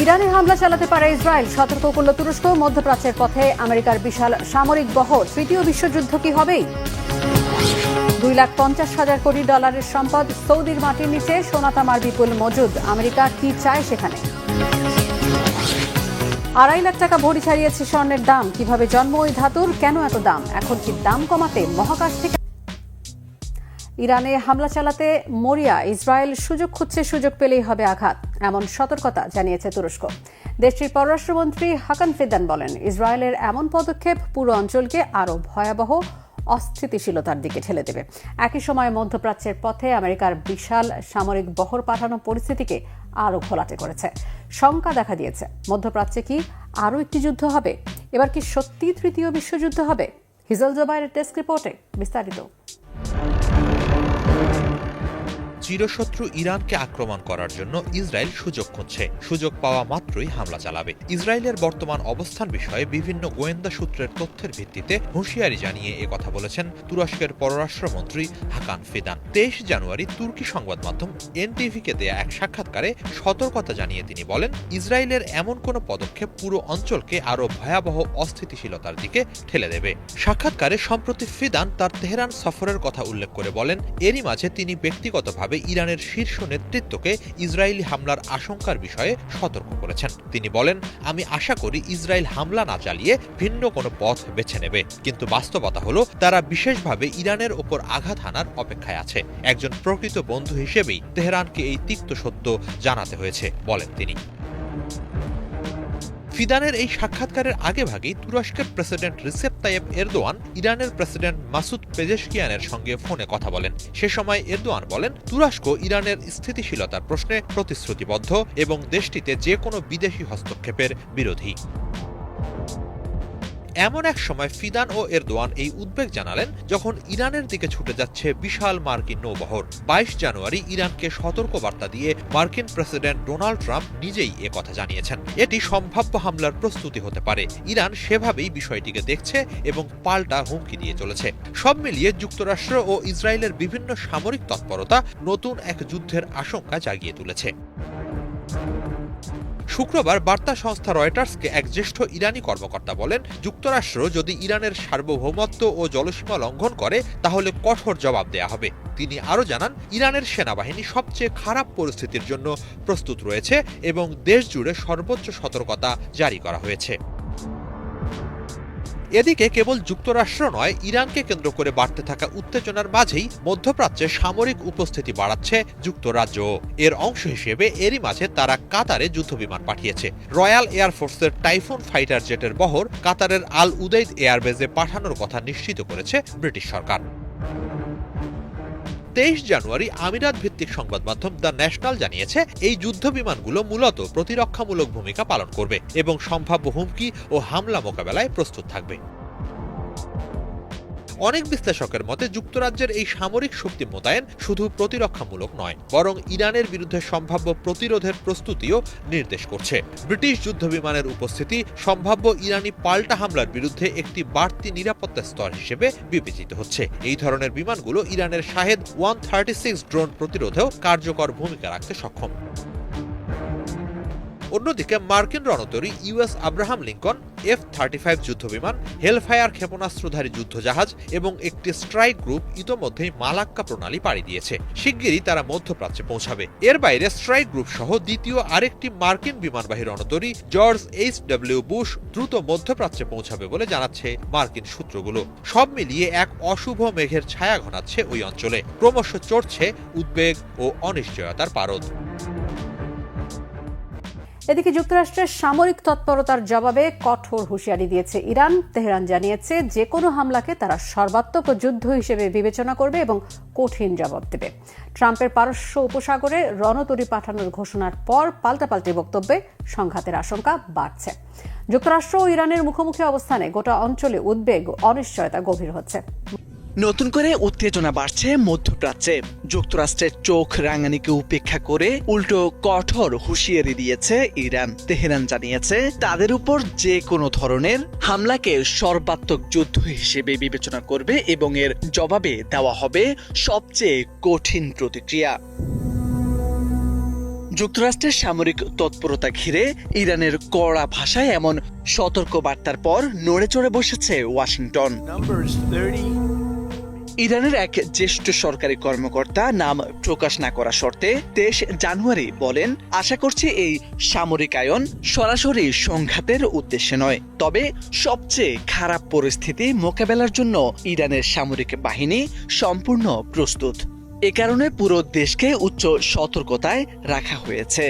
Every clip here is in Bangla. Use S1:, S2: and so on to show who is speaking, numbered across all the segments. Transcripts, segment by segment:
S1: ইরানে হামলা চালাতে পারে ইসরায়েল, সতর্ক করল তুরস্ক। মধ্যপ্রাচ্যের পথে আমেরিকার বিশাল সামরিক বহর। তৃতীয় বিশ্বযুদ্ধ কি হবেই? 2,50,000 কোটি ডলারের সম্পদ সৌদির মাটির নিচে, সোনাতামার বিপুল মজুদ। আমেরিকা কি চায় সেখানে? 2.5 লাখ টাকা ভরি ছাড়িয়েছে স্বর্ণের দাম। কিভাবে জন্ম ওই ধাতুর, কেন এত দাম? এখন কি দাম কমাতে মহাকাশ থেকে ইরানে হামলা চালাতে মরিয়া ইসরায়েল? সুযোগ খুঁজছে, সুযোগ পেলেই হবে আঘাত, এমন সতর্কতা জানিয়েছে তুরস্ক। দেশটির পররাষ্ট্রমন্ত্রী হাকান ফিদান বলেন, ইসরায়েলের এমন পদক্ষেপ পুরো অঞ্চলকে আরও ভয়াবহ অস্থিতিশীলতার দিকে ঠেলে দেবে। একই সময় মধ্যপ্রাচ্যের পথে আমেরিকার বিশাল সামরিক বহর পাঠানো পরিস্থিতিকে আরও ঘোলাটে করেছে। শঙ্কা দেখা দিয়েছে, মধ্যপ্রাচ্যে কি আরও একটি যুদ্ধ হবে? এবার কি সত্যি তৃতীয় বিশ্বযুদ্ধ হবে? হিজল জোবায়ের ডেস্ক রিপোর্টে বিস্তারিত।
S2: চিরশত্রু ইরানকে আক্রমণ করার জন্য ইসরায়েল সুযোগ খুঁজছে। সুযোগ পাওয়া মাত্রই হামলা চালাবে। ইসরায়েলের বর্তমান অবস্থান বিষয়ে বিভিন্ন গোয়েন্দা সূত্রের তথ্যের ভিত্তিতে হুঁশিয়ারি জানিয়ে কথা বলেছেন তুরস্কের পররাষ্ট্রমন্ত্রী হাকান ফিদান। 23 জানুয়ারি তুর্কি সংবাদ মাধ্যম এনটিভিকে দেয়া এক সাক্ষাৎকারে সতর্কতা জানিয়ে তিনি বলেন, ইসরায়েলের এমন কোনো পদক্ষেপ পুরো অঞ্চলকে আরও ভয়াবহ অস্থিতিশীলতার দিকে ঠেলে দেবে। সাক্ষাৎকারে সম্প্রতি ফিদান তার তেহরান সফরের কথা উল্লেখ করে বলেন, এরই মাঝে তিনি ব্যক্তিগতভাবে ইরানের শীর্ষ নেতৃত্বকে ইসরায়েলি হামলার আশঙ্কার বিষয়ে সতর্ক করেছেন। তিনি বলেন, আমি আশা করি ইসরায়েল হামলা না চালিয়ে ভিন্ন কোনো পথ বেছে নেবে, কিন্তু বাস্তবতা হলো তারা বিশেষভাবে ইরানের ওপর আঘাত হানার অপেক্ষায় আছে। একজন প্রকৃত বন্ধু হিসেবেই তেহরানকে এই তিক্ত সত্য জানাতে হয়েছে বলেন তিনি। ফিদানের এই সাক্ষাৎকারের আগেভাগেই তুরস্কের প্রেসিডেন্ট রিসেপ তাইয়েপ এরদোয়ান ইরানের প্রেসিডেন্ট মাসুদ পেজেশকিয়ানের সঙ্গে ফোনে কথা বলেন। সে সময় এরদোয়ান বলেন, তুরস্ক ইরানের স্থিতিশীলতার প্রশ্নে প্রতিশ্রুতিবদ্ধ এবং দেশটিতে যে কোনো বিদেশি হস্তক্ষেপের বিরোধী। এমন এক সময় ফিদান ও এরদোয়ান এই উদ্বেগ জানালেন যখন ইরানের দিকে ছুটে যাচ্ছে বিশাল মার্কিন নৌবহর। 22 জানুয়ারি ইরানকে সতর্কবার্তা দিয়ে মার্কিন প্রেসিডেন্ট ডোনাল্ড ট্রাম্প নিজেই কথা জানিয়েছেন, এটি সম্ভাব্য হামলার প্রস্তুতি হতে পারে। ইরান সেভাবেই বিষয়টিকে দেখছে এবং পাল্টা হুমকি দিয়ে চলেছে। সব মিলিয়ে যুক্তরাষ্ট্র ও ইসরায়েলের বিভিন্ন সামরিক তৎপরতা নতুন এক যুদ্ধের আশঙ্কা জাগিয়ে তুলেছে। শুক্রবার বার্তা সংস্থা রয়টার্সকে এক জ্যেষ্ঠ ইরানি কর্মকর্তা বলেন, যুক্তরাষ্ট্র যদি ইরানের সার্বভৌমত্ব ও জলসীমা লঙ্ঘন করে তাহলে কঠোর জবাব দেয়া হবে। তিনি আরও জানান, ইরানের সেনাবাহিনী সবচেয়ে খারাপ পরিস্থিতির জন্য প্রস্তুত রয়েছে এবং দেশ জুড়ে সর্বোচ্চ সতর্কতা জারি করা হয়েছে। এদিকে কেবল যুক্তরাষ্ট্র নয়, ইরানকে কেন্দ্র করে বাড়তে থাকা উত্তেজনার মাঝেই মধ্যপ্রাচ্যে সামরিক উপস্থিতি বাড়াচ্ছে যুক্তরাজ্য। এর অংশ হিসেবে এরই মাঝে তারা কাতারে যুদ্ধবিমান পাঠিয়েছে। রয়্যাল এয়ারফোর্সের টাইফুন ফাইটার জেটের বহর কাতারের আল উদেইদ এয়ারবেজে পাঠানোর কথা নিশ্চিত করেছে ব্রিটিশ সরকার। 23 জানুয়ারি আমিরাত ভিত্তিক সংবাদ মাধ্যম দ্য ন্যাশনাল জানিয়েছে, এই যুদ্ধ বিমানগুলো মূলত প্রতিরক্ষামূলক ভূমিকা পালন করবে এবং সম্ভাব্য হুমকি ও হামলা মোকাবেলায় প্রস্তুত থাকবে। অনেক বিশ্লেষকের মতে যুক্তরাজ্যের এই সামরিক শক্তি মোতায়েন শুধু প্রতিরক্ষামূলক নয়, বরং ইরানের বিরুদ্ধে সম্ভাব্য প্রতিরোধের প্রস্তুতিও নির্দেশ করছে। ব্রিটিশ যুদ্ধবিমানের উপস্থিতি সম্ভাব্য ইরানি পাল্টা হামলার বিরুদ্ধে একটি বাড়তি নিরাপত্তা স্তর হিসেবে বিবেচিত হচ্ছে। এই ধরনের বিমানগুলো ইরানের শাহেদ 136 ড্রোন প্রতিরোধেও কার্যকর ভূমিকা রাখতে সক্ষম। অন্যদিকে মার্কিন রণতরী ইউএস আব্রাহাম লিঙ্কন, F-35 যুদ্ধবিমান, হেলফায়ার ক্ষেপণাস্ত্রধারী যুদ্ধজাহাজ এবং একটি স্ট্রাইক গ্রুপ ইতোমধ্যেই মালাক্কা প্রণালী পাড়ি দিয়েছে। শিগগিরই তারা মধ্যপ্রাচ্যে পৌঁছাবে। এর বাইরে স্ট্রাইক গ্রুপ সহ দ্বিতীয় আরেকটি মার্কিন বিমানবাহী রণতরী জর্জ H.W. বুশ দ্রুত মধ্যপ্রাচ্যে পৌঁছাবে বলে জানাচ্ছে মার্কিন সূত্রগুলো। সব মিলিয়ে এক অশুভ মেঘের ছায়া ঘনাচ্ছে ওই অঞ্চলে। ক্রমশ চড়ছে উদ্বেগ ও অনিশ্চয়তার পারদ।
S1: এদিকে যুক্তরাষ্ট্রের সামরিক তৎপরতার জবাবে কঠোর হুঁশিয়ারি দিয়েছে ইরান। তেহরান জানিয়েছে, যে কোনো হামলাকে তারা সর্বাত্মক যুদ্ধ হিসেবে বিবেচনা করবে এবং কঠিন জবাব দেবে। ট্রাম্পের পারস্য উপসাগরে রণতরী পাঠানোর ঘোষণার পর পাল্টাপাল্টি বক্তব্যে সংঘাতের আশঙ্কা বাড়ছে। যুক্তরাষ্ট্র ও ইরানের মুখোমুখি অবস্থানে গোটা অঞ্চলে উদ্বেগ ও অনিশ্চয়তা গভীর হচ্ছে।
S3: নতুন করে উত্তেজনা বাড়ছে মধ্যপ্রাচ্যে। যুক্তরাষ্ট্রের চোখ রাঙানিকে উপেক্ষা করে উল্টো কঠোর হুঁশিয়ারি দিয়েছে ইরান। তেহরান জানিয়েছে, তাদের উপর যে কোনো ধরনের হামলাকে সর্বাত্মক যুদ্ধ হিসেবে বিবেচনা করবে এবং এর জবাবে দেওয়া হবে সবচেয়ে কঠিন প্রতিক্রিয়া। যুক্তরাষ্ট্রের সামরিক তৎপরতা ঘিরে ইরানের কড়া ভাষায় এমন সতর্ক বার্তার পর নড়ে চড়ে বসেছে ওয়াশিংটন। ইরানের এক জ্যেষ্ঠ সরকারি কর্মকর্তা নাম প্রকাশ না করা শর্তে 23 জানুয়ারি বলেন, আশা করছি এই সামরিকায়ন সরাসরি সংঘাতের উদ্দেশ্যে নয়, তবে সবচেয়ে খারাপ পরিস্থিতি মোকাবেলার জন্য ইরানের সামরিক বাহিনী সম্পূর্ণ প্রস্তুত। এ কারণে পুরো দেশকে উচ্চ সতর্কতায় রাখা হয়েছে।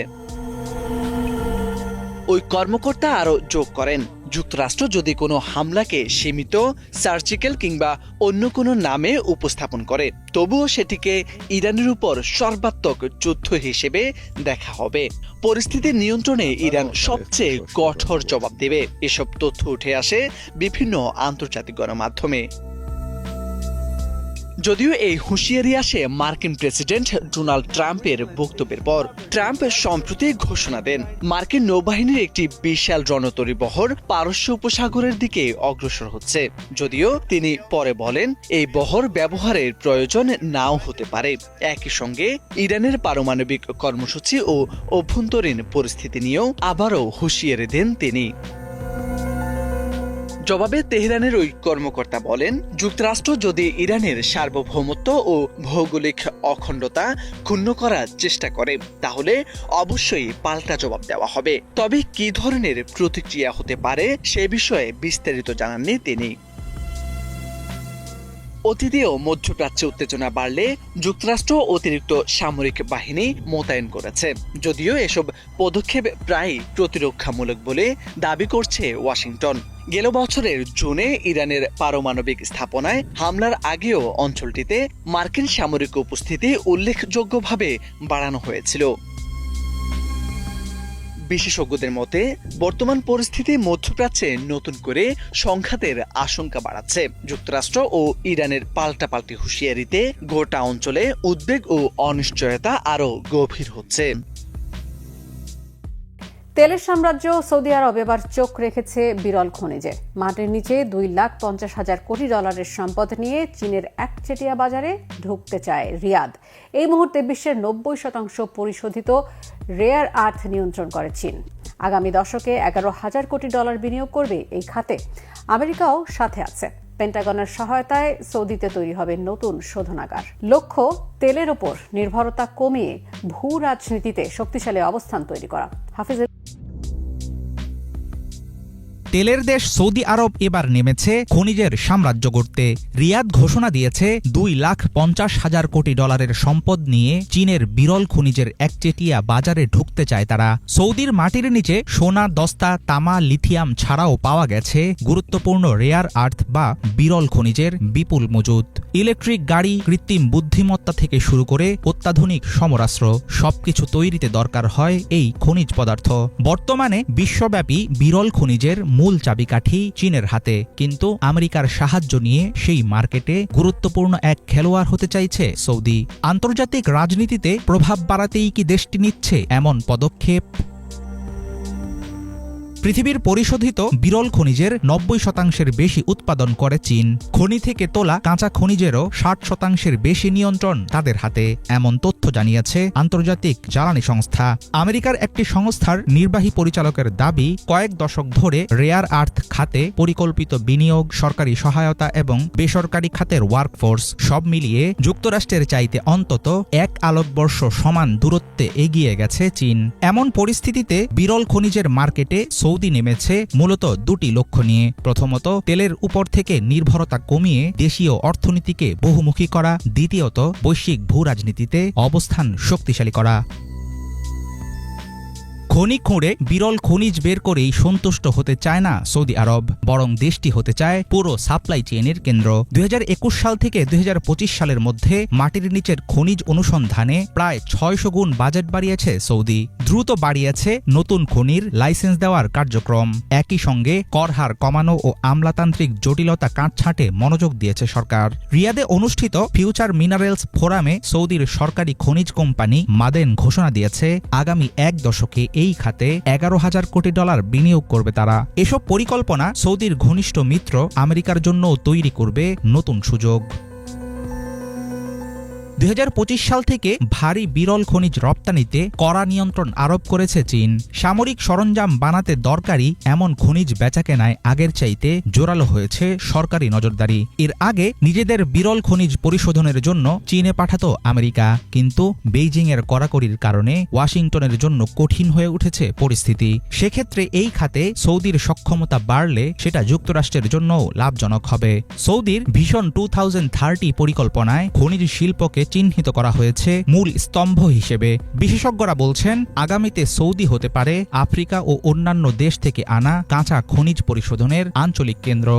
S3: ওই কর্মকর্তা আরও যোগ করেন, যুক্তরাষ্ট্র যদি কোনো হামলাকে সীমিত, সার্জিক্যাল কিংবা অন্য কোনো নামে উপস্থাপন করে, তবুও সেটিকে ইরানের উপর সর্বাত্মক যুদ্ধ হিসেবে দেখা হবে। পরিস্থিতি নিয়ন্ত্রণে ইরান সবচেয়ে কঠোর জবাব দেবে। এসব তথ্য উঠে আসে বিভিন্ন আন্তর্জাতিক গণমাধ্যমে। যদিও এই হুঁশিয়ারি আসে মার্কিন প্রেসিডেন্ট ডোনাল্ড ট্রাম্পের বক্তব্যের পর। ট্রাম্প সম্প্রতি ঘোষণা দেন, মার্কিন নৌবাহিনীর একটি বিশাল রণতরী বহর পারস্য উপসাগরের দিকে অগ্রসর হচ্ছে। যদিও তিনি পরে বলেন, এই বহর ব্যবহারের প্রয়োজন নাও হতে পারে। একই সঙ্গে ইরানের পারমাণবিক কর্মসূচি ও অভ্যন্তরীণ পরিস্থিতি নিয়েও আবারও হুঁশিয়ারি দেন তিনি। জবাবে তেহরানের ওই কর্মকর্তা বলেন, যুক্তরাষ্ট্র যদি ইরানের সার্বভৌমত্ব ও ভৌগোলিক অখণ্ডতা ক্ষুণ্ণ করার চেষ্টা করে, তাহলে অবশ্যই পাল্টা জবাব দেওয়া হবে। তবে কী ধরনের প্রতিক্রিয়া হতে পারে সে বিষয়ে বিস্তারিত জানাননি তিনি। অতীতেও মধ্যপ্রাচ্যে উত্তেজনা বাড়লে যুক্তরাষ্ট্র অতিরিক্ত সামরিক বাহিনী মোতায়েন করেছে, যদিও এসব পদক্ষেপ প্রায় প্রতিরক্ষামূলক বলে দাবি করছে ওয়াশিংটন। গেল বছরের জুনে ইরানের পারমাণবিক স্থাপনায় হামলার আগেও অঞ্চলটিতে মার্কিন সামরিক উপস্থিতি উল্লেখযোগ্যভাবে বাড়ানো হয়েছিল। বিশেষজ্ঞদের মতে, বর্তমান পরিস্থিতি মধ্যপ্রাচ্যে নতুন করে সংঘাতের আশঙ্কা বাড়াচ্ছে। যুক্তরাষ্ট্র ও ইরানের পাল্টাপাল্টি হুঁশিয়ারিতে গোটা অঞ্চলে উদ্বেগ ও অনিশ্চয়তা আরও গভীর হচ্ছে।
S1: তেলের সাম্রাজ্য সৌদি আরব এবার চোখ রেখেছে বিরল খনিজে। মাটির নিচে $2,50,000 কোটি সম্পদ নিয়ে চীনের একচেটিয়া বাজারে ঢুকতে চায় রিয়াদ। এই মুহূর্তে বিশ্বের 90% পরিশোধিত রেয়ার আর্থ নিয়ন্ত্রণ করে চীন। আগামী দশকে $11,000 কোটি বিনিয়োগ করবে এই খাতে। আমেরিকাও সাথে আছে। পেন্টাগনের সহায়তায় সৌদিতে তৈরি হবে নতুন শোধনাগার। লক্ষ্য, তেলের ওপর নির্ভরতা কমিয়ে ভূ রাজনীতিতে শক্তিশালী অবস্থান তৈরি করা। হাফিজ।
S4: তেলের দেশ সৌদি আরব এবার নেমেছে খনিজের সাম্রাজ্য গড়তে। রিয়াদ ঘোষণা দিয়েছে $2,50,000 কোটি সম্পদ নিয়ে চীনের বিরল খনিজের একচেটিয়া বাজারে ঢুকতে চায় তারা। সৌদির মাটির নিচে সোনা, দস্তা, তামা, লিথিয়াম ছাড়াও পাওয়া গেছে গুরুত্বপূর্ণ রেয়ার আর্থ বা বিরল খনিজের বিপুল মজুদ। ইলেকট্রিক গাড়ি, কৃত্রিম বুদ্ধিমত্তা থেকে শুরু করে অত্যাধুনিক সমরাস্ত্র সবকিছু তৈরিতে দরকার হয় এই খনিজ পদার্থ। বর্তমানে বিশ্বব্যাপী বিরল খনিজের মূল চাবিকাঠি চীনের হাতে, কিন্তু আমেরিকার সাহায্য নিয়ে সেই মার্কেটে গুরুত্বপূর্ণ এক খেলোয়াড় হতে চাইছে সৌদি। আন্তর্জাতিক রাজনীতিতে প্রভাব বাড়াতেই কি দেশটি নিচ্ছে এমন পদক্ষেপ? পৃথিবীর পরিশোধিত বিরল খনিজের 90% বেশি উৎপাদন করে চীন। খনি থেকে তোলা কাঁচা খনিজেরও 60% বেশি নিয়ন্ত্রণ তাদের হাতে, এমন তথ্য জানিয়েছে আন্তর্জাতিক জ্বালানি সংস্থা। আমেরিকার একটি সংস্থার নির্বাহী পরিচালকের দাবি, কয়েক দশক ধরে রেয়ার আর্থ খাতে পরিকল্পিত বিনিয়োগ, সরকারি সহায়তা এবং বেসরকারি খাতের ওয়ার্কফোর্স সব মিলিয়ে যুক্তরাষ্ট্রের চাইতে অন্তত 1 আলোকবর্ষ সমান দূরত্বে এগিয়ে গেছে চীন। এমন পরিস্থিতিতে বিরল খনিজের মার্কেটে সৌদি নেমেছে মূলত দুটি লক্ষ্য নিয়ে। প্রথমত, তেলের উপর থেকে নির্ভরতা কমিয়ে দেশীয় অর্থনীতিকে বহুমুখী করা। দ্বিতীয়ত, বৈশ্বিক ভূ রাজনীতিতে অবস্থান শক্তিশালী করা। খনি খুঁড়ে বিরল খনিজ বের করেই সন্তুষ্ট হতে চায় না সৌদি আরব, বরং দেশটি হতে চায় পুরো সাপ্লাই চেইনের কেন্দ্র। 2021 সাল থেকে 2025 সালের মধ্যে মাটির নিচের খনিজ অনুসন্ধানে প্রায় 600 গুণ বাজেট বাড়িয়েছে সৌদি। দ্রুত বাড়িয়েছে নতুন খনির লাইসেন্স দেওয়ার কার্যক্রম। একই সঙ্গে কর হার কমানো ও আমলাতান্ত্রিক জটিলতা কাটছাঁটে মনোযোগ দিয়েছে সরকার। রিয়াদে অনুষ্ঠিত ফিউচার মিনারেলস ফোরামে সৌদির সরকারি খনিজ কোম্পানি মাদেন ঘোষণা দিয়েছে, আগামী 1 দশকে এই খাতে $11,000 কোটি বিনিয়োগ করবে তারা। এসব পরিকল্পনা সৌদির ঘনিষ্ঠ মিত্র আমেরিকার জন্য তৈরি করবে নতুন সুযোগ। 2025 সাল থেকে ভারী বিরল খনিজ রপ্তানিতে কড়া নিয়ন্ত্রণ আরোপ করেছে চীন। সামরিক সরঞ্জাম বানাতে দরকারি এমন খনিজ বেচাকেনায় আগের চাইতে জোরালো হয়েছে সরকারি নজরদারি। এর আগে নিজেদের বিরল খনিজ পরিশোধনের জন্য চীনে পাঠাতো আমেরিকা, কিন্তু বেইজিংয়ের কড়াকড়ির কারণে ওয়াশিংটনের জন্য কঠিন হয়ে উঠেছে পরিস্থিতি। সেক্ষেত্রে এই খাতে সৌদির সক্ষমতা বাড়লে সেটা যুক্তরাষ্ট্রের জন্যও লাভজনক হবে। সৌদির ভিশন 2030 পরিকল্পনায় খনিজ শিল্পকে চিহ্নিত করা হয়েছে মূল স্তম্ভ হিসেবে। বিশেষজ্ঞরা বলছেন আগামীতে সৌদি হতে পারে আফ্রিকা ও অন্যান্য দেশ থেকে আনা কাঁচা খনিজ পরিশোধনের আঞ্চলিক কেন্দ্র।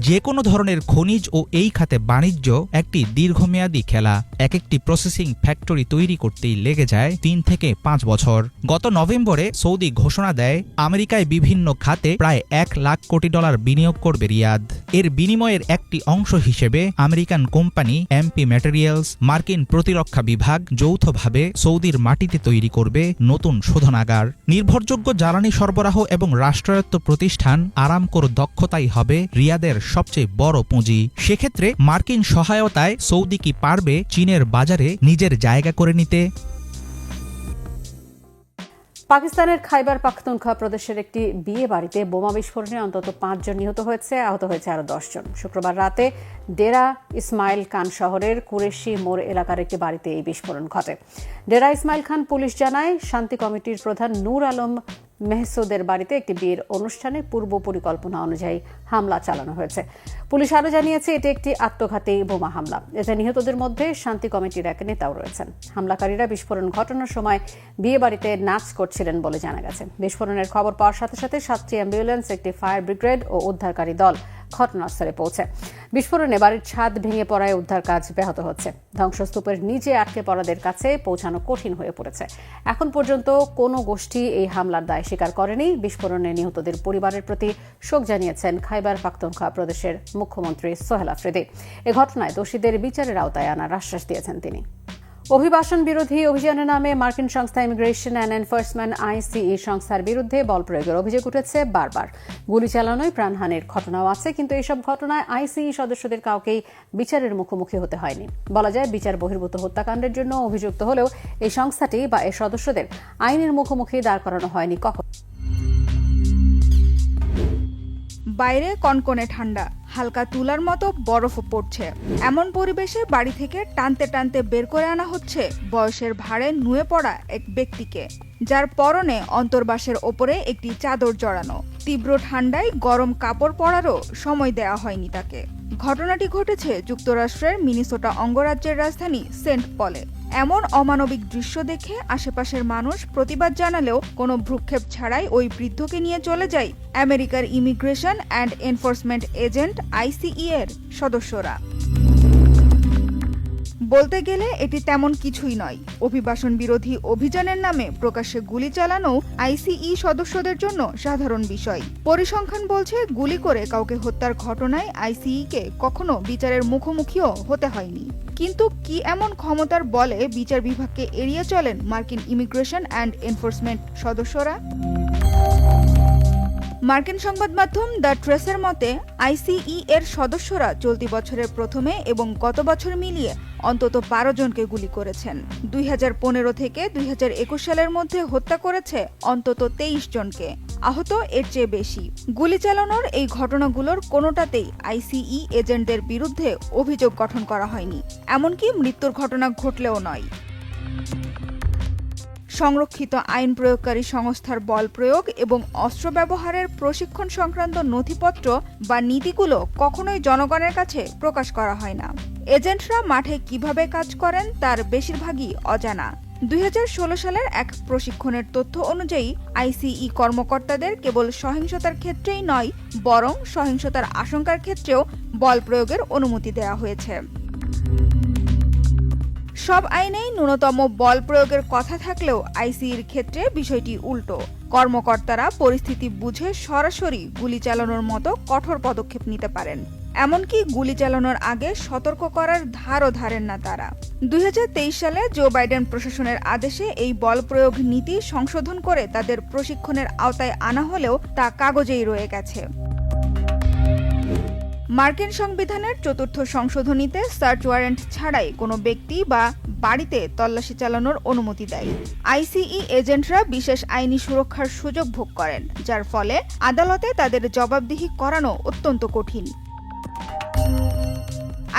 S4: যে কোনো ধরনের খনিজ ও এই খাতে বাণিজ্য একটি দীর্ঘমেয়াদী খেলা। একটি প্রসেসিং ফ্যাক্টরি তৈরি করতেই লেগে যায় 3 থেকে 5 বছর। গত নভেম্বরে সৌদি ঘোষণা দেয় আমেরিকায় বিভিন্ন খাতে প্রায় $1 লাখ কোটি বিনিয়োগ করবে রিয়াদ। এর বিনিময়ের একটি অংশ হিসেবে আমেরিকান কোম্পানি এমপি ম্যাটেরিয়ালস, মার্কিন প্রতিরক্ষা বিভাগ যৌথভাবে সৌদির মাটিতে তৈরি করবে নতুন শোধনাগার। নির্ভরযোগ্য জ্বালানি সরবরাহ এবং রাষ্ট্রায়ত্ত প্রতিষ্ঠান আরামকোর দক্ষতাই হবে রিয়াদের সবচেয়ে বড় পুঁজি। সেক্ষেত্রে মার্কিন সহায়তায় সৌদি কি পারবে চীনের বাজারে নিজের জায়গা করে নিতে?
S1: পাকিস্তানের খাইবার পাখতুনখোয়া প্রদেশের একটি বিয়ে বাড়িতে বোমা বিস্ফোরণে অন্তত 5 জন নিহত হয়েছে, আহত হয়েছে আরো 10 জন। শুক্রবার রাতে ডেরা ইসমাইল খান শহরের কুরেশি মোড় এলাকার একটি বাড়িতে এই বিস্ফোরণ ঘটে। ডেরা ইসমাইল খান পুলিশ জানায় শান্তি কমিটির প্রধান নূর আলম মেহসুদের বাড়িতে একটি বিয়ের অনুষ্ঠানে পূর্ব পরিকল্পনা অনুযায়ী হামলা চালানো হয়েছে। পুলিশ আরও জানিয়েছে এটি একটি আত্মঘাতী বোমা হামলা। এতে নিহতদের মধ্যে শান্তি কমিটির এক নেতাও রয়েছেন। হামলাকারীরা বিস্ফোরণ ঘটানোর সময় বিয়ে বাড়িতে নাচ করছিলেন বলে জানা গেছে। বিস্ফোরণের খবর পাওয়ার সাথে সাথে 7টি অ্যাম্বুলেন্স, একটি ফায়ার ব্রিগেড ও উদ্ধারকারী দল ঘটনাস্থলে পৌঁছে। বিস্ফোরণে বাড়ির ছাদ ভেঙে পড়ায় উদ্ধার কাজ ব্যাহত হচ্ছে। ধ্বংসস্তূপের নিচে আটকে পড়াদের কাছে পৌঁছানো কঠিন হয়ে পড়েছে। এখন পর্যন্ত কোনো গোষ্ঠী এই হামলার দায় স্বীকার করেনি। বিস্ফোরণে নিহতদের পরিবারের প্রতি শোক জানিয়েছেন খাইবার পাখতুনখোয়া প্রদেশের মুখ্যমন্ত্রী সোহেল আফ্রিদি। এ ঘটনায় দোষীদের বিচারের আওতায় আনার আশ্বাস দিয়েছেন তিনি। অভিবাসন বিরোধী অভিযানের নামে মার্কিন সংস্থা ইমিগ্রেশন অ্যান্ড এনফোর্সমেন্ট আইসিই সংস্থার বিরুদ্ধে বল প্রয়োগের অভিযোগ উঠেছে বারবার। গুলি চালানোয় প্রাণহানির ঘটনাও আছে, কিন্তু এসব ঘটনায় আইসিই সদস্যদের কাউকেই বিচারের মুখোমুখি হতে হয়নি। বলা যায় বিচার বহির্ভূত হত্যাকাণ্ডের জন্য অভিযুক্ত হলেও এই সংস্থাটি বা এর সদস্যদের আইনের মুখোমুখি দাঁড় করানো হয়নি কখনো।
S5: বাইরে কনকনে ঠান্ডা, হালকা তুলার মতো বরফও পড়ছে। এমন পরিবেশে বাড়ি থেকে টানতে টানতে বের করে আনা হচ্ছে বয়সের ভারে নুয়ে পড়া এক ব্যক্তিকে, যার পরনে অন্তর্বাসের ওপরে একটি চাদর জড়ানো। তীব্র ঠান্ডায় গরম কাপড় পরারও সময় দেওয়া হয়নি তাকে। ঘটনাটি ঘটেছে যুক্তরাষ্ট্রের মিনেসোটা অঙ্গরাজ্যের রাজধানী সেন্ট পলে। এমন অমানবিক দৃশ্য দেখে আশেপাশের মানুষ প্রতিবাদ জানালেও কোনো ভ্রুক্ষেপ ছাড়াই ওই বৃদ্ধকে নিয়ে চলে যায় আমেরিকার ইমিগ্রেশন অ্যান্ড এনফোর্সমেন্ট এজেন্ট আইসিই এর সদস্যরা। বলতে গেলে এটি তেমন কিছুই নয়। অভিবাসন বিরোধী অভিযানের নামে প্রকাশ্যে গুলি চালানো আইসিই সদস্যদের জন্য সাধারণ বিষয়। পরিসংখ্যান বলছে গুলি করে কাউকে হত্যার ঘটনায় আইসিইকে কখনো বিচারের মুখোমুখিও হতে হয়নি। কিন্তু কি এমন ক্ষমতার বলে বিচার বিভাগকে এড়িয়ে চলেন মার্কিন ইমিগ্রেশন অ্যান্ড এনফোর্সমেন্ট সদস্যরা? মার্কিন সংবাদ মাধ্যম দ্য ট্রেসের মতে আইসিই এর সদস্যরা চলতি বছরের প্রথমে এবং গত বছর মিলিয়ে অন্তত 12 জনকে গুলি করেছেন। 2015 থেকে 2021 সালের মধ্যে হত্যা করেছে অন্তত 23 জনকে। আহত এর চেয়ে বেশি। গুলি চালানোর এই ঘটনাগুলোর কোনোটাতেই আইসিই এজেন্টদের বিরুদ্ধে অভিযোগ গঠন করা হয়নি, এমনকি মৃত্যুর ঘটনা ঘটলেও নয়। সংরক্ষিত আইন প্রয়োগকারী সংস্থার বল প্রয়োগ এবং অস্ত্র ব্যবহারের প্রশিক্ষণ সংক্রান্ত নথিপত্র বা নীতিগুলো কখনোই জনগণের কাছে প্রকাশ করা হয় না। এজেন্টরা মাঠে কিভাবে কাজ করেন তার বেশিরভাগই অজানা। 2016 সালের এক প্রশিক্ষণের তথ্য অনুযায়ী আইসিই কর্মকর্তাদের কেবল সহিংসতার ক্ষেত্রেই নয়, বরং সহিংসতার আশঙ্কার ক্ষেত্রেও বল প্রয়োগের অনুমতি দেওয়া হয়েছে। সব আইনেই ন্যূনতম বল প্রয়োগের কথা থাকলেও আইসিইর ক্ষেত্রে বিষয়টি উল্টো। কর্মকর্তারা পরিস্থিতি বুঝে সরাসরি গুলি চালানোর মতো কঠোর পদক্ষেপ নিতে পারেন। এমনকি গুলি চালানোর আগে সতর্ক করার ধারও ধারেন না তারা। 2023 সালে জো বাইডেন প্রশাসনের আদেশে এই বল প্রয়োগ নীতি সংশোধন করে তাদের প্রশিক্ষণের আওতায় আনা হলেও তা কাগজেই রয়ে গেছে। মার্কিন সংবিধানের ৪র্থ সংশোধনীতে সার্চ ওয়ারেন্ট ছাড়াই কোনো ব্যক্তি বা বাড়িতে তল্লাশি চালানোর অনুমতি দেয়। আইসিই এজেন্টরা বিশেষ আইনি সুরক্ষার সুযোগ ভোগ করেন, যার ফলে আদালতে তাদের জবাবদিহি করানো অত্যন্ত কঠিন।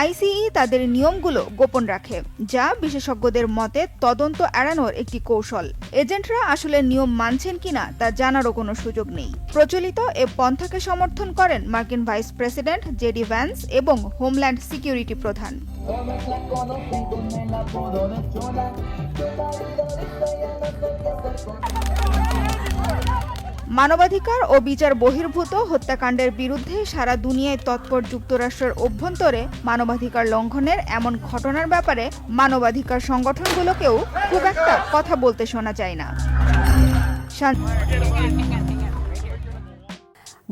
S5: আইসিই তাদের নিয়মগুলো গোপন রাখে, যা বিশেষজ্ঞদের মতে তদন্ত এড়ানোর একটি কৌশল। এজেন্টরা আসলে নিয়ম মানছেন কিনা তা জানারও কোনো সুযোগ নেই। প্রচলিত এ পন্থাকে সমর্থন করেন মার্কিন ভাইস প্রেসিডেন্ট জেডি ভ্যান্স এবং হোমল্যান্ড সিকিউরিটি প্রধান। মানবাধিকার ও বিচার বহির্ভূত হত্যাকাণ্ডের বিরুদ্ধে সারা দুনিয়ায় তৎপর যুক্তরাষ্ট্রের অভ্যন্তরে মানবাধিকার লঙ্ঘনের এমন ঘটনার ব্যাপারে মানবাধিকার সংগঠনগুলোকেও খুব একটা কথা বলতে শোনা যায় না।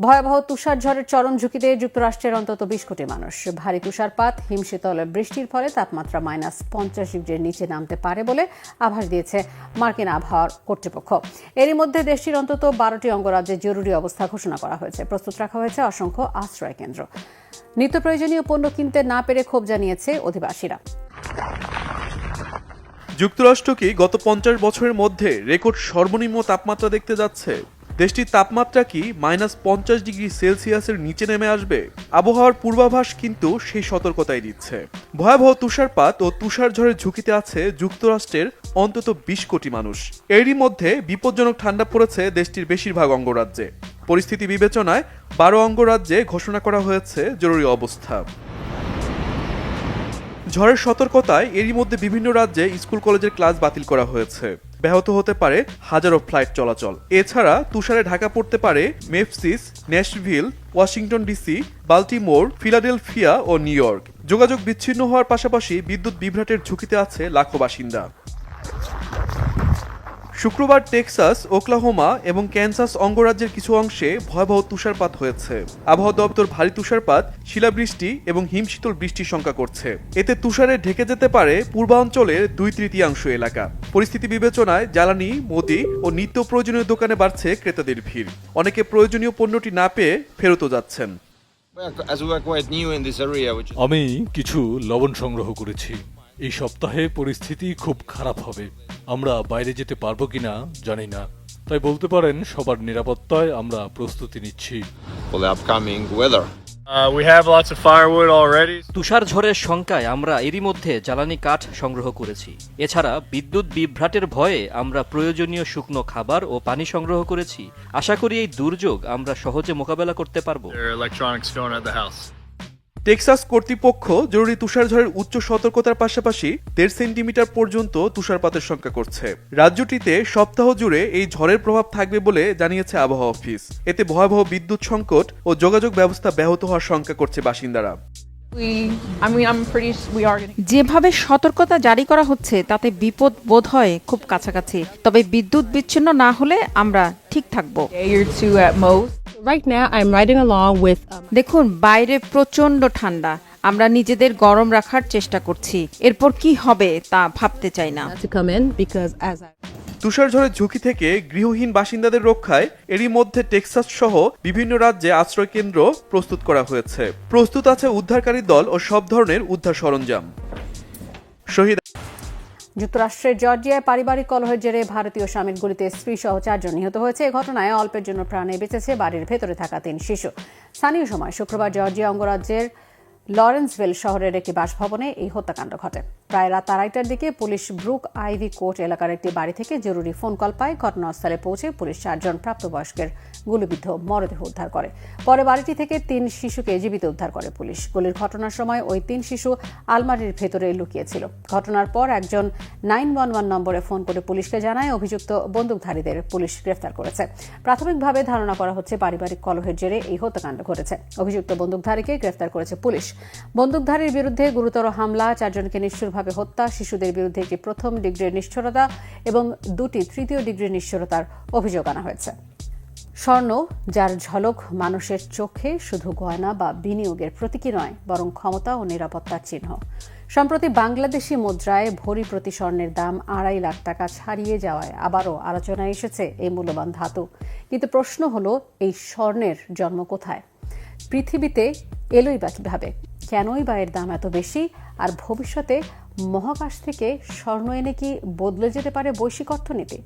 S1: ভয়াবহ তুষার ঝড়ের চরম ঝুঁকিতে যুক্তরাষ্ট্রের অন্তত ২০ কোটি মানুষ। ভারী তুষারপাত, হিমশীতল বৃষ্টির ফলে তাপমাত্রা -৫০ ডিগ্রির নিচে নামতে পারে বলে আভাস দিয়েছে মার্কিন আবহাওয়া কর্তৃপক্ষ। এরই মধ্যে দেশটির অন্তত ১২টি অঙ্গরাজ্যে জরুরি অবস্থা ঘোষণা করা হয়েছে। প্রস্তুত রাখা হয়েছে অসংখ্য আশ্রয় কেন্দ্র। নিত্য প্রয়োজনীয় পণ্য কিনতে না পেরে ক্ষোভ জানিয়েছে অধিবাসীরা।
S6: যুক্তরাষ্ট্র কি গত ৫০ বছরের মধ্যে রেকর্ড সর্বনিম্ন তাপমাত্রা দেখতে যাচ্ছে? দেশটির তাপমাত্রা কি -৫০ ডিগ্রি সেলসিয়াসের নিচে নেমে আসবে? আবহাওয়ার পূর্বাভাস কিন্তু সেই সতর্কতাই দিচ্ছে। ভয়াবহ তুষারপাত ও তুষার ঝড়ের ঝুঁকিতে আছে যুক্তরাষ্ট্রের অন্তত ২০ কোটি মানুষ। এরই মধ্যে বিপজ্জনক ঠান্ডা পড়েছে দেশটির বেশিরভাগ অঙ্গরাজ্যে। পরিস্থিতি বিবেচনায় ১২ অঙ্গরাজ্যে ঘোষণা করা হয়েছে জরুরি অবস্থা। ঝড়ের সতর্কতায় এরই মধ্যে বিভিন্ন রাজ্যে স্কুল কলেজের ক্লাস বাতিল করা হয়েছে। ব্যাহত হতে পারে হাজারো ফ্লাইট চলাচল। এছাড়া তুষারে ঢাকা পড়তে পারে Memphis, Nashville, Washington DC, Baltimore, Philadelphia ও নিউ ইয়র্ক। যোগাযোগ বিচ্ছিন্ন হওয়ার পাশাপাশি বিদ্যুৎ বিভ্রাটের ঝুঁকিতে আছে লাখো বাসিন্দা। শুক্রবার টেক্সাস, ওকলাহোমা এবং ক্যানসাস অঙ্গরাজ্যের কিছু অংশে ভয়াবহ তুষারপাত হয়েছে। আবহাওয়া দপ্তর ভারী তুষারপাত, শিলাবৃষ্টি এবং হিমশীতল বৃষ্টির শঙ্কা করছে। এতে তুষারে ঢেকে যেতে পারে পূর্বাঞ্চলের ২/৩ এলাকা। পরিস্থিতি বিবেচনায় জ্বালানি, মুদি ও নিত্য প্রয়োজনীয় দোকানে বাড়ছে ক্রেতাদের ভিড়। অনেকে প্রয়োজনীয় পণ্যটি না পেয়ে ফেরতও যাচ্ছেন।
S7: আমি কিছু লবণ সংগ্রহ করেছি। এই সপ্তাহে পরিস্থিতি খুব খারাপ হবে। আমরা বাইরে যেতে পারবো কিনা জানি না, তাই বলতে পারেন সবার নিরাপত্তায় আমরা প্রস্তুতি নিচ্ছি।
S8: তুষার ঝড়ের শঙ্কায় আমরা এরই মধ্যে জ্বালানি কাঠ সংগ্রহ করেছি। এছাড়া বিদ্যুৎ বিভ্রাটের ভয়ে আমরা প্রয়োজনীয় শুকনো খাবার ও পানি সংগ্রহ করেছি। আশা করি এই দুর্যোগ আমরা সহজে মোকাবেলা করতে পারবো।
S6: টেক্সাস কর্তৃপক্ষ জরুরি তুষারঝড়ের উচ্চ সতর্কতার পাশাপাশি ১.৫ সেন্টিমিটার পর্যন্ত তুষারপাতের শঙ্কা করছে। রাজ্যটিতে সপ্তাহ জুড়ে এই ঝড়ের প্রভাব থাকবে বলে জানিয়েছে আবহাওয়া অফিস। এতে ভয়াবহ বিদ্যুৎ সংকট ও যোগাযোগ ব্যবস্থা ব্যাহত হওয়ার শঙ্কা করছে বাসিন্দারা।
S9: যেভাবে সতর্কতা জারি করা হচ্ছে তাতে বিপদ বোধ হয় খুব কাছাকাছি। তবে বিদ্যুৎ বিচ্ছিন্ন না হলে আমরা ঠিক থাকবো। দেখুন, বাইরে প্রচন্ড ঠান্ডা। আমরা নিজেদের গরম রাখার চেষ্টা করছি। এরপর কি হবে তা ভাবতে চাই না।
S6: তুষার ঝড়ের ঝুঁকি থেকে গৃহহীন বাসিন্দাদের রক্ষায় এরই মধ্যে টেক্সাস সহ বিভিন্ন রাজ্যে আশ্রয় কেন্দ্র প্রস্তুত করা হয়েছে। প্রস্তুত আছে উদ্ধারকারী দল ও সব ধরনের উদ্ধার সরঞ্জাম। শহীদ
S1: যুক্তরাষ্ট্রের জর্জিয়ায় পারিবারিক কলহের জেরে ভারতীয় স্বামীর গুলিতে স্ত্রী সহ ৪ জন নিহত হয়েছে। এ ঘটনায় অল্পের জন্য প্রাণে বেঁচেছে বাড়ির ভেতরে থাকা ৩ শিশু। স্থানীয় সময় শুক্রবার জর্জিয়া অঙ্গরাজ্যের লরেন্সভিল শহরের একটি বাসভবনে এই হত্যাকাণ্ড ঘটে। প্রায় রাত ২:৩০টার দিকে পুলিশ ব্রুক আইভি কোর্ট এলাকার একটি বাড়ি থেকে জরুরি ফোন কল পায়। ঘটনাস্থলে পৌঁছে পুলিশ ৪ জন প্রাপ্তবয়স্কের গুলিবিদ্ধ মরদেহ উদ্ধার করে। পরে বাড়িটি থেকে ৩ শিশুকে জীবিত উদ্ধার করে পুলিশ। গুলির ঘটনার সময় ওই ৩ শিশু আলমারির ভেতরে লুকিয়েছিল। ঘটনার পর একজন 911 নম্বরে ফোন করে পুলিশকে জানায়। অভিযুক্ত বন্দুকধারীদের পুলিশ গ্রেফতার করেছে। প্রাথমিকভাবে ধারণা করা হচ্ছে পারিবারিক কলহের জেরে এই হত্যাকাণ্ড ঘটেছে। অভিযুক্ত বন্দুকধারীকে গ্রেফতার করেছে পুলিশ। বন্দুকধারীর বিরুদ্ধে গুরুতর হামলা, ৪ জনকে নিষ্ঠুরভাবে হত্যা, শিশুদের বিরুদ্ধে একটি প্রথম ডিগ্রির নিষ্ঠুরতা এবং 2টি তৃতীয় ডিগ্রির নিষ্ঠুরতার অভিযোগ আনা হয়েছে। স্বর্ণ, যার ঝলক মানুষের চোখে শুধু গয়না বা বিনিয়োগের প্রতীকী নয়, বরং ক্ষমতা ও নিরাপত্তার চিহ্ন। সম্প্রতি বাংলাদেশি মুদ্রায় ভরি প্রতি স্বর্ণের দাম 2.5 লাখ টাকা ছাড়িয়ে যাওয়ায় আবারও আলোচনায় এসেছে এই মূল্যবান ধাতু। কিন্তু প্রশ্ন হলো, এই স্বর্ণের জন্ম কোথায়? পৃথিবীতে এলোই বা কিভাবে, কেনই বা এর দাম এত বেশি, আর ভবিষ্যতে মহাকাশ থেকে স্বর্ণ এনে কি বদলে যেতে পারে বৈশ্বিক অর্থনীতি?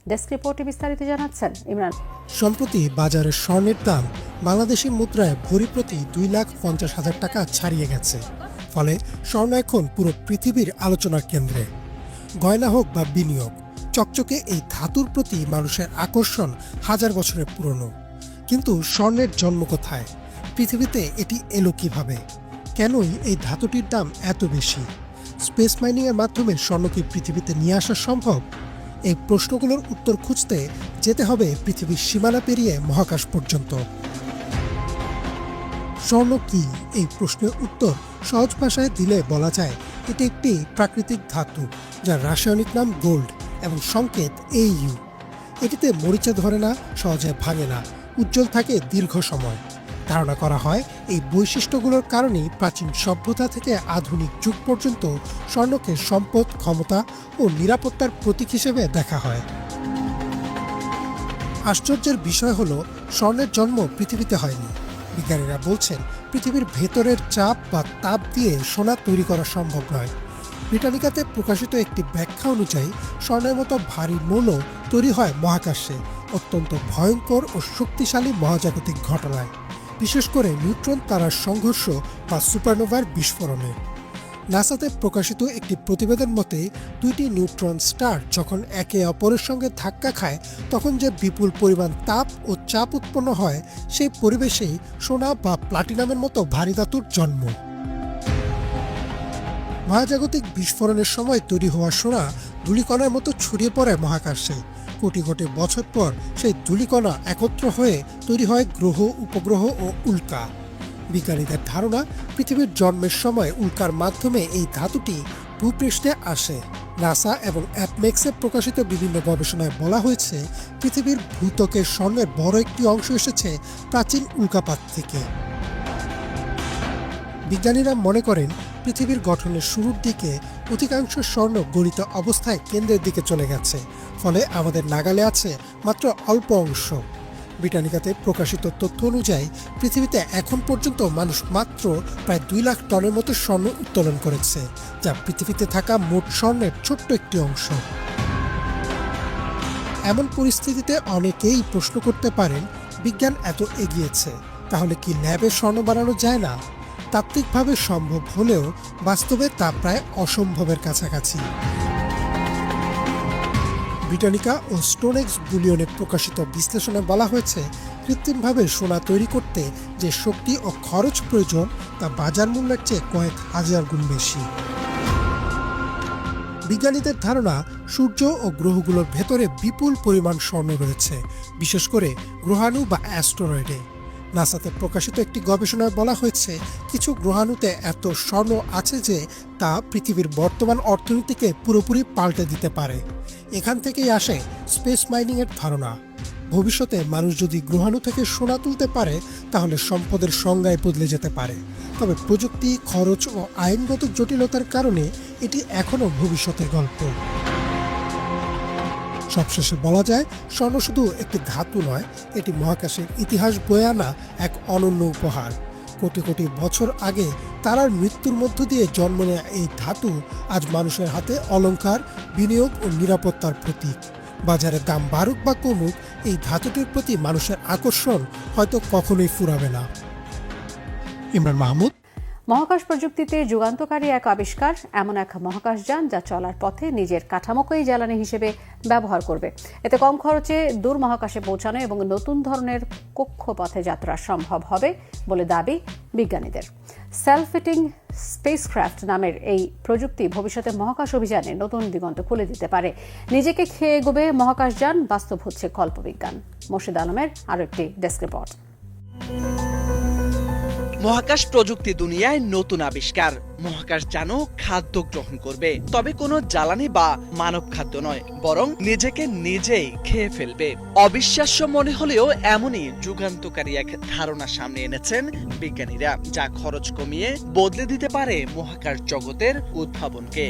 S1: ডেস্ক রিপোর্টে বিস্তারিত জানাচ্ছেন ইমরান।
S10: সম্প্রতি বাজারে স্বর্ণের দাম বাংলাদেশি মুদ্রায় ভরি প্রতি 2,50,000 টাকা ছাড়িয়ে গেছে। ফলে স্বর্ণ এখন পুরো পৃথিবীর আলোচনার কেন্দ্রে। গয়না হোক বা বিনিয়োগ, চকচকে এই ধাতুর প্রতি মানুষের আকর্ষণ হাজার বছরের পুরনো। কিন্তু স্বর্ণের জন্ম কোথায়? পৃথিবীতে এটি এলো কিভাবে? কেনই এই ধাতুটির দাম এত বেশি? স্পেস মাইনিংয়ের মাধ্যমে স্বর্ণ কি পৃথিবীতে নিয়ে আসা সম্ভব? এই প্রশ্নগুলোর উত্তর খুঁজতে যেতে হবে পৃথিবীর সীমানা পেরিয়ে মহাকাশ পর্যন্ত। স্বর্ণ কি? এই প্রশ্নের উত্তর সহজ ভাষায় দিলে বলা যায় এটি একটি প্রাকৃতিক ধাতু, যার রাসায়নিক নাম গোল্ড এবং সংকেত AU। এটিতে মরিচা ধরে না, সহজে ভাঙে না, উজ্জ্বল থাকে দীর্ঘ সময়। ধারণা করা হয় এই বৈশিষ্ট্যগুলোর কারণেই প্রাচীন সভ্যতা থেকে আধুনিক যুগ পর্যন্ত স্বর্ণকে সম্পদ, ক্ষমতা ও নিরাপত্তার প্রতীক হিসেবে দেখা হয়। আশ্চর্যের বিষয় হলো, স্বর্ণের জন্ম পৃথিবীতে হয়নি। বিজ্ঞানীরা বলছেন পৃথিবীর ভেতরের চাপ বা তাপ দিয়ে সোনা তৈরি করা সম্ভব নয়। ব্রিটানিকাতে প্রকাশিত একটি ব্যাখ্যা অনুযায়ী স্বর্ণের মতো ভারী মৌল তৈরি হয় মহাকাশে অত্যন্ত ভয়ঙ্কর ও শক্তিশালী মহাজাগতিক ঘটনায়, বিশেষ করে নিউট্রন তারার সংঘর্ষ বা সুপারনোভার বিস্ফোরণে। নাসাতে প্রকাশিত একটি প্রতিবেদন মতে 2টি নিউট্রন স্টার যখন একে অপরের সঙ্গে ধাক্কা খায় তখন যে বিপুল পরিমাণ তাপ ও চাপ উৎপন্ন হয়, সেই পরিবেশেই সোনা বা প্লাটিনামের মতো ভারী ধাতুর জন্ম। মহাজাগতিক বিস্ফোরণের সময় তৈরি হওয়া সোনা ধূলিকণার মতো ছড়িয়ে পড়ে মহাকাশে। কোটি কোটি বছর পর সেই ধূলিকণা একত্র হয়ে তৈরি হয় গ্রহ, উপগ্রহ ও উল্কা। বিজ্ঞানীদের ধারণা, পৃথিবীর জন্মের সময় উল্কার মাধ্যমে এই ধাতুটি ভূপৃষ্ঠে আসে। নাসা এবং অ্যাপমেক্সে প্রকাশিত বিভিন্ন গবেষণায় বলা হয়েছে পৃথিবীর ভূত্বকের স্বর্ণের বড় একটি অংশ এসেছে প্রাচীন উল্কাপাত থেকে। বিজ্ঞানীরা মনে করেন পৃথিবীর গঠনের শুরুর দিকে অধিকাংশ স্বর্ণ গলিত অবস্থায় কেন্দ্রের দিকে চলে গেছে, ফলে আমাদের নাগালে আছে মাত্র অল্প অংশ। ব্রিটানিকাতে প্রকাশিত তথ্য অনুযায়ী পৃথিবীতে এখন পর্যন্ত মানুষ মাত্র প্রায় 2 লাখ টনের মতো স্বর্ণ উত্তোলন করেছে, যা পৃথিবীতে থাকা মোট স্বর্ণের ছোট্ট একটি অংশ। এমন পরিস্থিতিতে অনেকেই প্রশ্ন করতে পারেন, বিজ্ঞান এত এগিয়েছে, তাহলে কি ল্যাবে স্বর্ণ বানানো যায় না? তাত্ত্বিকভাবে সম্ভব হলেও বাস্তবে তা প্রায় অসম্ভবের কাছাকাছি। ব্রিটানিকা ও স্টোনেক্স বুলিয়নে প্রকাশিত বিশ্লেষণে বলা হয়েছে কৃত্রিমভাবে সোনা তৈরি করতে যে শক্তি ও খরচ প্রয়োজন তা বাজার মূল্যের চেয়ে কয়েক হাজার গুণ বেশি। বিজ্ঞানীদের ধারণা, সূর্য ও গ্রহগুলোর ভেতরে বিপুল পরিমাণ স্বর্ণ রয়েছে, বিশেষ করে গ্রহাণু বা অ্যাস্টেরয়েডে। নাসাতে প্রকাশিত একটি গবেষণায় বলা হয়েছে কিছু গ্রহাণুতে এত স্বর্ণ আছে যে তা পৃথিবীর বর্তমান অর্থনীতিকে পুরোপুরি পাল্টে দিতে পারে। এখান থেকেই আসে স্পেস মাইনিংয়ের ধারণা। ভবিষ্যতে মানুষ যদি গ্রহাণু থেকে সোনা তুলতে পারে তাহলে সম্পদের সংজ্ঞায় বদলে যেতে পারে। তবে প্রযুক্তি, খরচ ও আইনগত জটিলতার কারণে এটি এখনও ভবিষ্যতের গল্প। সবশেষে বলা যায়, স্বর্ণ শুধু একটি ধাতু নয়, এটি মহাকাশের ইতিহাস বয়ে আনা এক অনন্য উপহার। কোটি কোটি বছর আগে তারার মৃত্যুর মধ্য দিয়ে জন্ম নেয়া এই ধাতু আজ মানুষের হাতে অলংকার, বিনিয়োগ ও নিরাপত্তার প্রতীক। বাজারে দাম বাড়ুক বা কমুক, এই ধাতুটির প্রতি মানুষের আকর্ষণ হয়তো কখনোই ফুরাবে না। ইমরান মাহমুদ।
S1: মহাকাশ প্রযুক্তিতে যুগান্তকারী এক আবিষ্কার, এমন এক মহাকাশযান যা চলার পথে নিজের কাঠামোকেই জ্বালানি হিসেবে ব্যবহার করবে। এতে কম খরচে দূর মহাকাশে পৌঁছানো এবং নতুন ধরনের কক্ষপথে যাত্রা সম্ভব হবে বলে দাবি বিজ্ঞানীদের। সেলফ ফিটিং স্পেসক্রাফট নামের এই প্রযুক্তি ভবিষ্যতে মহাকাশ অভিযানে নতুন দিগন্ত খুলে দিতে পারে। নিজেকে খেয়ে এগোবে মহাকাশযান, বাস্তব হচ্ছে কল্পবিজ্ঞান। মোর্শেদ আলমের আরও একটি ডেস্ক রিপোর্ট।
S3: মহাকাশ প্রযুক্তি দুনিয়ায় নতুন আবিষ্কার। মহাকাশযানও খাদ্য গ্রহণ করবে, তবে কোনো জ্বালানি বা মানব খাদ্য নয়, বরং নিজেকে নিজেই খেয়ে ফেলবে। অবিশ্বাস্য মনে হলেও এমনই যুগান্তকারী এক ধারণা সামনে এনেছেন বিজ্ঞানীরা, যা খরচ কমিয়ে বদলে দিতে পারে মহাকাশ জগতের উদ্ভাবনকে।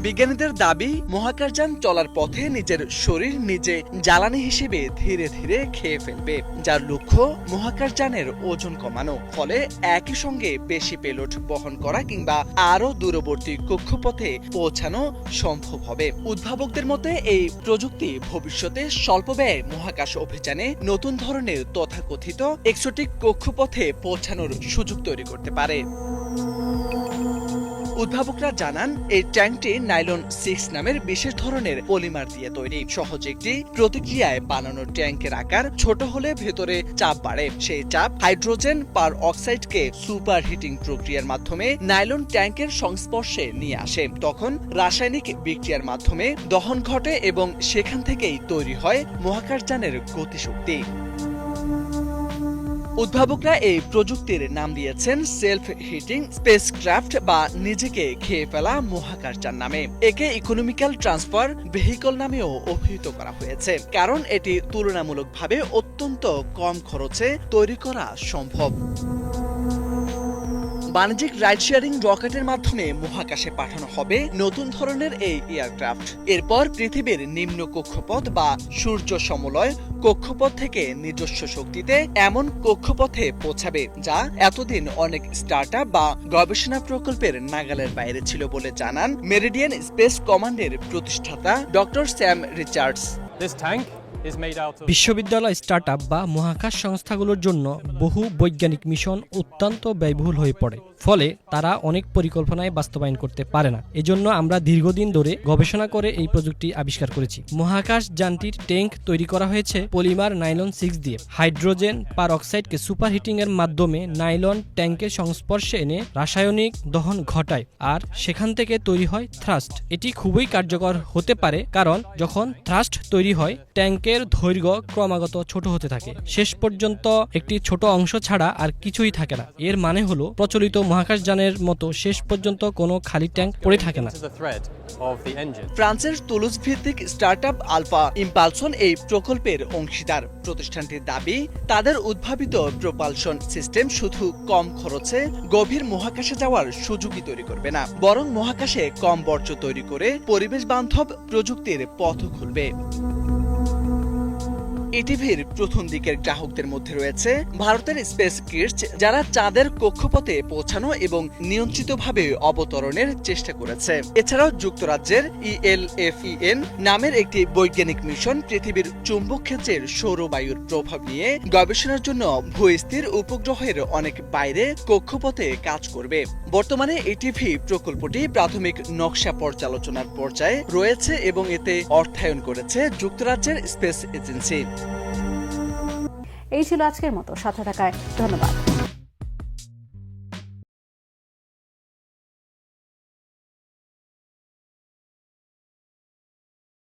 S3: বিজ্ঞানীদের দাবি মহাকাশযান চলার পথে নিজের শরীর নিজে জ্বালানি হিসেবে ধীরে ধীরে খেয়ে ফেলবে, যার লক্ষ্য মহাকাশযানের ওজন কমানো। ফলে একই সঙ্গে বেশি পেলোড বহন করা কিংবা আরো দূরবর্তী কক্ষপথে পৌঁছানো সম্ভব হবে। উদ্ভাবকদের মতে এই প্রযুক্তি ভবিষ্যতে স্বল্প ব্যয়ে মহাকাশ অভিযানে নতুন ধরনের তথাকথিত এক্সোটিক কক্ষপথে পৌঁছানোর সুযোগ তৈরি করতে পারে। উদ্ভাবকরা জানান এই ট্যাঙ্কটি নাইলন 6 নামের বিশেষ ধরনের পলিমার দিয়ে তৈরি। সহজ একটি প্রতিক্রিয়ায় বানানো ট্যাঙ্কের আকার ছোট হলে ভেতরে চাপ বাড়ে। সেই চাপ হাইড্রোজেন পার অক্সাইডকে সুপার হিটিং প্রক্রিয়ার মাধ্যমে নাইলন ট্যাঙ্কের সংস্পর্শে নিয়ে আসে। তখন রাসায়নিক বিক্রিয়ার মাধ্যমে দহন ঘটে এবং সেখান থেকেই তৈরি হয় মহাকাশযানের গতিশক্তি। উদ্ভাবকরা এই প্রযুক্তির নাম দিয়েছেন সেলফ হিটিং স্পেসক্রাফট বা নিজেকে খেয়ে ফেলা মহাকাশযান নামে। একে ইকোনমিক্যাল ট্রান্সফার ভেহিকল নামেও অভিহিত করা হয়েছে, কারণ এটি তুলনামূলকভাবে অত্যন্ত কম খরচে তৈরি করা সম্ভব। বাণিজ্যিক রাইড শেয়ারিং রকেটের মাধ্যমে মহাকাশে পাঠানো হবে নতুন ধরনের এই এয়ারক্রাফট। এরপর পৃথিবীর নিম্ন কক্ষপথ বা সূর্য সমলয় কক্ষপথ থেকে নিজস্ব শক্তিতে এমন কক্ষপথে পৌঁছাবে যা এতদিন অনেক স্টার্টআপ বা গবেষণা প্রকল্পের নাগালের বাইরে ছিল বলে জানান মেরিডিয়ান স্পেস কমান্ডের প্রতিষ্ঠাতা ডক্টর স্যাম রিচার্ডস।
S11: বিশ্ববিদ্যালয় স্টার্টআপ বা মহাকাশ সংস্থাগুলোর জন্য বহু বৈজ্ঞানিক মিশন অত্যন্ত ব্যয়বহুল হয়ে পড়ে, ফলে তারা অনেক পরিকল্পনায় বাস্তবায়ন করতে পারে না। এজন্য আমরা দীর্ঘদিন ধরে গবেষণা করে এই প্রযুক্তি আবিষ্কার করেছি। মহাকাশ যানটির ট্যাঙ্ক তৈরি করা হয়েছে পলিমার নাইলন 6 দিয়ে। হাইড্রোজেন পার অক্সাইডকে সুপার হিটিং এর মাধ্যমে নাইলন ট্যাঙ্কের সংস্পর্শে এনে রাসায়নিক দহন ঘটায়, আর সেখান থেকে তৈরি হয় থ্রাস্ট। এটি খুবই কার্যকর হতে পারে, কারণ যখন থ্রাস্ট তৈরি হয় ট্যাঙ্কের দৈর্ঘ্য ক্রমাগত ছোট হতে থাকে, শেষ পর্যন্ত একটি ছোট অংশ ছাড়া আর কিছুই থাকে না। এর মানে হলো প্রচলিত মহাকাশযানের মতো শেষ পর্যন্ত কোনো খালি ট্যাঙ্ক পড়ে থাকে না।
S3: ফ্রান্সের তুলুজ ভিত্তিক স্টার্টআপ আলফা ইম্পালসন এই প্রকল্পের অংশীদার। প্রতিষ্ঠানটির দাবি, তাদের উদ্ভাবিত প্রপালশন সিস্টেম শুধু কম খরচে গভীর মহাকাশে যাওয়ার সুযোগই তৈরি করবে না, বরং মহাকাশে কম বর্জ্য তৈরি করে পরিবেশ বান্ধব প্রযুক্তির পথ খুলবে। ইটিভির প্রথম দিকের গ্রাহকদের মধ্যে রয়েছে ভারতের স্পেস কিডস, যারা চাঁদের কক্ষপথে পৌঁছানো এবং নিয়ন্ত্রিতভাবে অবতরণের চেষ্টা করেছে। এছাড়াও যুক্তরাজ্যের ELFEN নামের একটি বৈজ্ঞানিক মিশন পৃথিবীর চুম্বক ক্ষেত্রের সৌরবায়ুর প্রভাব নিয়ে গবেষণার জন্য ভূস্থির উপগ্রহের অনেক বাইরে কক্ষপথে কাজ করবে। বর্তমানে ইটিভি প্রকল্পটি প্রাথমিক নকশা পর্যালোচনার পর্যায়ে রয়েছে এবং এতে অর্থায়ন করেছে যুক্তরাজ্যের স্পেস এজেন্সি।
S1: এই ছিল আজকের মতো, সাথে থাকায় ধন্যবাদ।